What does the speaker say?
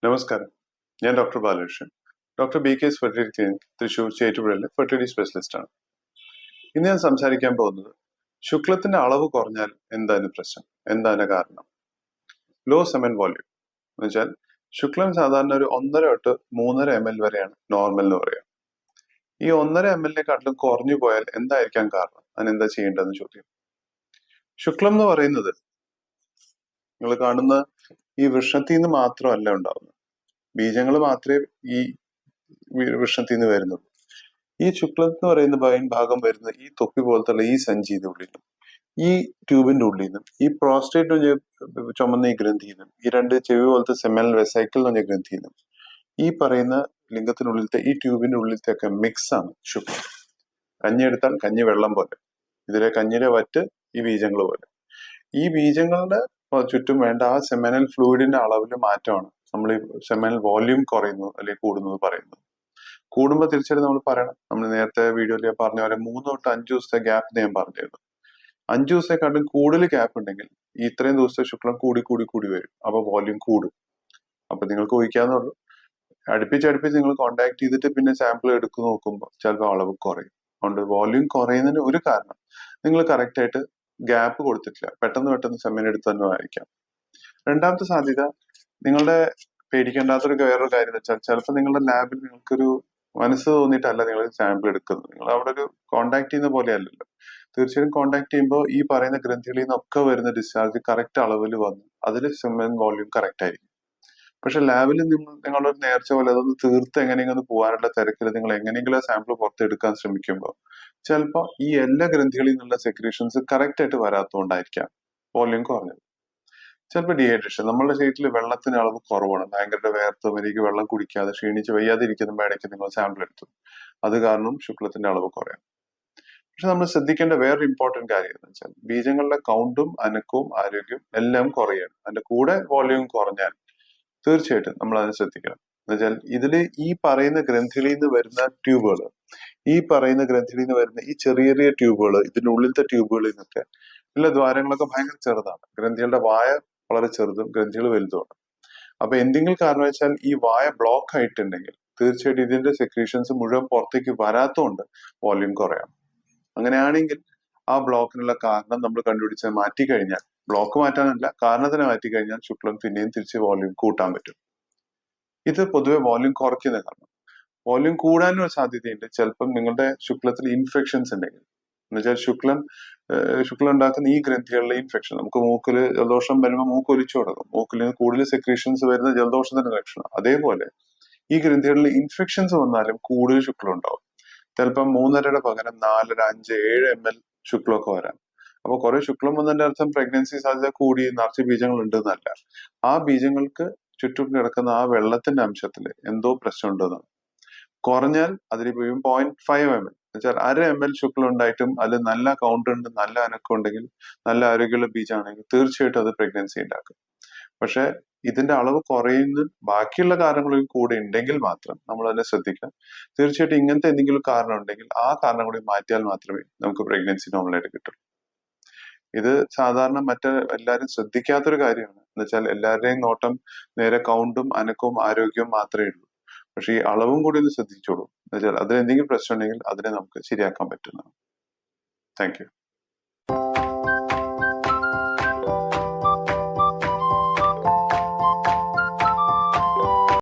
നമസ്കാരം, ഞാൻ doctor Balakrishnan. Doctor BK's fertility clinic Thrissur ചേറ്റുപുഴയിലെ ഫെർട്ടിലിറ്റി സ്പെഷ്യലിസ്റ്റ് ആണ്. ഇന്ന് ഞാൻ സംസാരിക്കാൻ പോകുന്നത് ശുക്ലത്തിന്റെ അളവ് കുറഞ്ഞാൽ എന്താണ് പ്രശ്നം, എന്താണ് കാരണം. ലോ സെമൻ വോള്യൂം എന്ന് വെച്ചാൽ ശുക്ലം സാധാരണ ഒരു 1.5 തൊട്ട് 3.5 ml വരെയാണ് നോർമൽ എന്ന് പറയാം. ഈ 1.5 ml കുറഞ്ഞു പോയാൽ എന്തായിരിക്കാം കാരണം, അതിനെന്താ ചെയ്യേണ്ടതെന്ന് ചോദ്യം. ശുക്ലം എന്ന് പറയുന്നത് നിങ്ങൾ കാണുന്ന ഈ വൃഷത്തിൽ നിന്ന് മാത്രമല്ല ഉണ്ടാവുന്നത്. ബീജങ്ങൾ മാത്രമേ ഈ വൃഷത്തിൽ നിന്ന് വരുന്നുള്ളൂ. ഈ ശുക്ലം എന്ന് പറയുന്ന ഭാഗം വരുന്നത് ഈ തൊപ്പി പോലത്തുള്ള ഈ സഞ്ചിയുടെ ഉള്ളിൽ നിന്നും, ഈ ട്യൂബിന്റെ ഉള്ളിൽ നിന്നും, ഈ പ്രോസ്റ്റേറ്റ് ചുമന്ന ഈ ഗ്രന്ഥിയിൽ നിന്നും, ഈ രണ്ട് ചെവി പോലത്തെ സെമിനൽ വെസൈക്കിൾ എന്ന് പറഞ്ഞ ഗ്രന്ഥിയിൽ നിന്നും, ഈ പറയുന്ന ലിംഗത്തിനുള്ളിലത്തെ ഈ ട്യൂബിന്റെ ഉള്ളിലത്തെ ഒക്കെ മിക്സ് ആണ് ശുക്ലം. കഞ്ഞി എടുത്താൽ കഞ്ഞി വെള്ളം പോലെ, ഇതിലെ കഞ്ഞിയുടെ വറ്റ് ഈ ബീജങ്ങൾ പോലെ. ഈ ബീജങ്ങളുടെ ചുറ്റും വേണ്ട ആ സെമിനൽ ഫ്ലൂയിഡിന്റെ അളവിൽ മാറ്റമാണ് നമ്മൾ ഈ സെമിനൽ വോള്യൂം കുറയുന്നു അല്ലെങ്കിൽ കൂടുന്നത് പറയുന്നത്. കൂടുമ്പോൾ തീർച്ചയായിട്ടും നമ്മൾ പറയണം. നമ്മൾ നേരത്തെ വീഡിയോയിൽ ഞാൻ പറഞ്ഞ പോലെ 3 തൊട്ട് 5 ദിവസത്തെ ഗ്യാപ്പ് ഞാൻ പറഞ്ഞിരുന്നു. 5 ദിവസത്തെക്കാട്ടും കൂടുതൽ ഗ്യാപ്പ് ഉണ്ടെങ്കിൽ ഈ ഇത്രയും ദിവസത്തെ ശുക്ലം കൂടി വരും. അപ്പൊ വോള്യൂം കൂടും. അപ്പൊ നിങ്ങൾക്ക് ഊഹിക്കാന്നുള്ളൂ, അടുപ്പിച്ച് നിങ്ങൾ കോണ്ടാക്ട് ചെയ്തിട്ട് പിന്നെ സാമ്പിൾ എടുത്തു നോക്കുമ്പോൾ ചിലപ്പോൾ അളവ് കുറയും. അതുകൊണ്ട് വോള്യൂം കുറയുന്നതിന് ഒരു കാരണം നിങ്ങൾ കറക്റ്റ് ആയിട്ട് ഗ്യാപ്പ് കൊടുത്തിട്ടില്ല, പെട്ടെന്ന് സെമിൻ എടുത്ത് തന്നെ ആയിരിക്കാം. രണ്ടാമത്തെ സാധ്യത, നിങ്ങളുടെ പേടിക്കേണ്ടാത്തൊരു വേറൊരു കാര്യം എന്ന് വെച്ചാൽ ചിലപ്പോൾ നിങ്ങളുടെ ലാബിൽ നിങ്ങൾക്കൊരു മനസ്സ് തോന്നിയിട്ടല്ല നിങ്ങൾ സാമ്പിൾ എടുക്കുന്നത്. നിങ്ങൾ അവിടെ ഒരു കോണ്ടാക്ട് ചെയ്യുന്ന പോലെ അല്ലല്ലോ. തീർച്ചയായും കോണ്ടാക്ട് ചെയ്യുമ്പോൾ ഈ പറയുന്ന ഗ്രന്ഥികളിൽ നിന്നൊക്കെ വരുന്ന ഡിസ്ചാർജ് കറക്റ്റ് അളവിൽ വന്ന് അതിൽ സെമിൻ വോള്യൂം കറക്റ്റ് ആയിരിക്കും. പക്ഷെ ലാബിൽ നിങ്ങളുടെ ഒരു നേർച്ച പോലെ അതൊന്ന് തീർത്ത് എങ്ങനെയെങ്കിലും പോകാനുള്ള തിരക്കിൽ നിങ്ങൾ എങ്ങനെയെങ്കിലും സാമ്പിൾ പുറത്തെടുക്കാൻ ശ്രമിക്കുമ്പോൾ ചിലപ്പോൾ ഈ എല്ലാ ഗ്രന്ഥികളിൽ നിന്നുള്ള സെക്രീഷൻസ് കറക്റ്റ് ആയിട്ട് വരാത്തതുകൊണ്ടായിരിക്കാം വോള്യൂം കുറഞ്ഞത്. ചിലപ്പോൾ ഡീഹൈഡ്രേഷൻ, നമ്മുടെ ശരീരത്തിൽ വെള്ളത്തിന്റെ അളവ് കുറവാണ്, ഭയങ്കര വേർത്ത് എനിക്ക് വെള്ളം കുടിക്കാതെ ക്ഷീണിച്ച് വയ്യാതെ ഇരിക്കുന്ന ഇടയ്ക്ക് നിങ്ങൾ സാമ്പിൾ എടുത്തു, അത് കാരണം ശുക്ലത്തിന്റെ അളവ് കുറയാം. പക്ഷെ നമ്മൾ ശ്രദ്ധിക്കേണ്ട വേറൊരു ഇമ്പോർട്ടന്റ് കാര്യം എന്ന് വെച്ചാൽ ബീജങ്ങളുടെ കൗണ്ടും അനക്കവും ആരോഗ്യവും എല്ലാം കുറയാണ്. അതിന്റെ കൂടെ വോള്യൂം കുറഞ്ഞാൽ തീർച്ചയായിട്ടും നമ്മൾ അതിനെ ശ്രദ്ധിക്കണം. എന്നുവെച്ചാൽ ഇതില് ഈ പറയുന്ന ഗ്രന്ഥികളിൽ നിന്ന് വരുന്ന ട്യൂബുകൾ, ഈ പറയുന്ന ഗ്രന്ഥികളിൽ നിന്ന് വരുന്ന ഈ ചെറിയ ട്യൂബുകൾ, ഇതിന്റെ ഉള്ളിലത്തെ ട്യൂബുകളിൽ നിന്നൊക്കെ ഉള്ള ദ്വാരങ്ങളൊക്കെ ഭയങ്കര ചെറുതാണ്. ഗ്രന്ഥികളുടെ വായ വളരെ ചെറുതും ഗ്രന്ഥികൾ വലുതുമാണ്. അപ്പൊ എന്തെങ്കിലും കാരണവശാൽ ഈ വായ ബ്ലോക്ക് ആയിട്ടുണ്ടെങ്കിൽ തീർച്ചയായിട്ടും ഇതിന്റെ സെക്രീഷൻസ് മുഴുവൻ പുറത്തേക്ക് വരാത്തതുകൊണ്ട് വോള്യൂം കുറയാം. അങ്ങനെയാണെങ്കിൽ ആ ബ്ലോക്കിനുള്ള കാരണം നമ്മൾ കണ്ടുപിടിച്ച് മാറ്റിക്കഴിഞ്ഞാൽ, ബ്ലോക്ക് മാറ്റാനല്ല കാരണത്തിനെ മാറ്റിക്കഴിഞ്ഞാൽ ശുക്ലം പിന്നെയും തിരിച്ച് വോള്യൂം കൂട്ടാൻ പറ്റും. ഇത് പൊതുവെ വോള്യൂം കുറയ്ക്കുന്ന കാരണം. വോള്യൂം കൂടാനും ഒരു സാധ്യതയുണ്ട്. ചിലപ്പം നിങ്ങളുടെ ശുക്ലത്തിൽ ഇൻഫെക്ഷൻസ് ഉണ്ടെങ്കിൽ, എന്നുവെച്ചാൽ ശുക്ലം ഉണ്ടാക്കുന്ന ഈ ഗ്രന്ഥികളിലെ ഇൻഫെക്ഷൻ, നമുക്ക് മൂക്കിൽ ജലദോഷം വരുമ്പോൾ മൂക്ക് ഒലിച്ചു തുടങ്ങും. മൂക്കിൽ നിന്ന് കൂടുതൽ സെക്രീഷൻസ് വരുന്ന ജലദോഷത്തിന്റെ ലക്ഷണം. അതേപോലെ ഈ ഗ്രന്ഥികളിൽ ഇൻഫെക്ഷൻസ് വന്നാലും കൂടുതൽ ശുക്ലം ഉണ്ടാവും. ചിലപ്പം 3.5 പകരം 4, 5, 7 ml ശുക്ലമൊക്കെ വരാം. അപ്പൊ കുറെ ശുക്ലം വന്നതിന്റെ അർത്ഥം പ്രഗ്നൻസി സാധ്യത കൂടി നിറച്ച് ബീജങ്ങൾ ഉണ്ട് എന്നല്ല. ആ ബീജങ്ങൾക്ക് ചുറ്റും കിടക്കുന്ന ആ വെള്ളത്തിന്റെ അംശത്തിൽ എന്തോ പ്രശ്നം ഉണ്ടെന്നാണ്. കുറഞ്ഞാൽ അതിലിപ്പോ 0.5 ml എന്നുവെച്ചാൽ 1/2 ml ശുക്ലം ഉണ്ടായിട്ടും അതിൽ നല്ല കൗണ്ട് ഉണ്ട്, നല്ല അനക്കം ഉണ്ടെങ്കിൽ, നല്ല ആരോഗ്യമുള്ള ബീജമാണെങ്കിൽ തീർച്ചയായിട്ടും അത് പ്രഗ്നൻസി ഉണ്ടാക്കും. പക്ഷെ ഇതിന്റെ അളവ് കുറയുന്ന ബാക്കിയുള്ള കാരണങ്ങളിൽ കൂടെ ഉണ്ടെങ്കിൽ മാത്രം നമ്മൾ അതിനെ ശ്രദ്ധിക്കണം. തീർച്ചയായിട്ടും ഇങ്ങനത്തെ എന്തെങ്കിലും കാരണം ഉണ്ടെങ്കിൽ ആ കാരണം കൂടി മാറ്റിയാൽ മാത്രമേ നമുക്ക് പ്രഗ്നൻസി നോർമലായിട്ട് കിട്ടുള്ളൂ. ഇത് സാധാരണ എല്ലാവരും ശ്രദ്ധിക്കാത്തൊരു കാര്യമാണ്. എന്ന് വെച്ചാൽ എല്ലാവരുടെയും നോട്ടം നേരെ കൗണ്ടും അനക്കവും ആരോഗ്യവും മാത്രമേ ഉള്ളൂ. പക്ഷെ ഈ അളവും കൂടി ഒന്ന് ശ്രദ്ധിച്ചോളൂ. എന്ന് വെച്ചാൽ അതിൽ എന്തെങ്കിലും പ്രശ്നം ഉണ്ടെങ്കിൽ അതിനെ നമുക്ക് ശരിയാക്കാൻ പറ്റുന്നതാണ്. Thank you.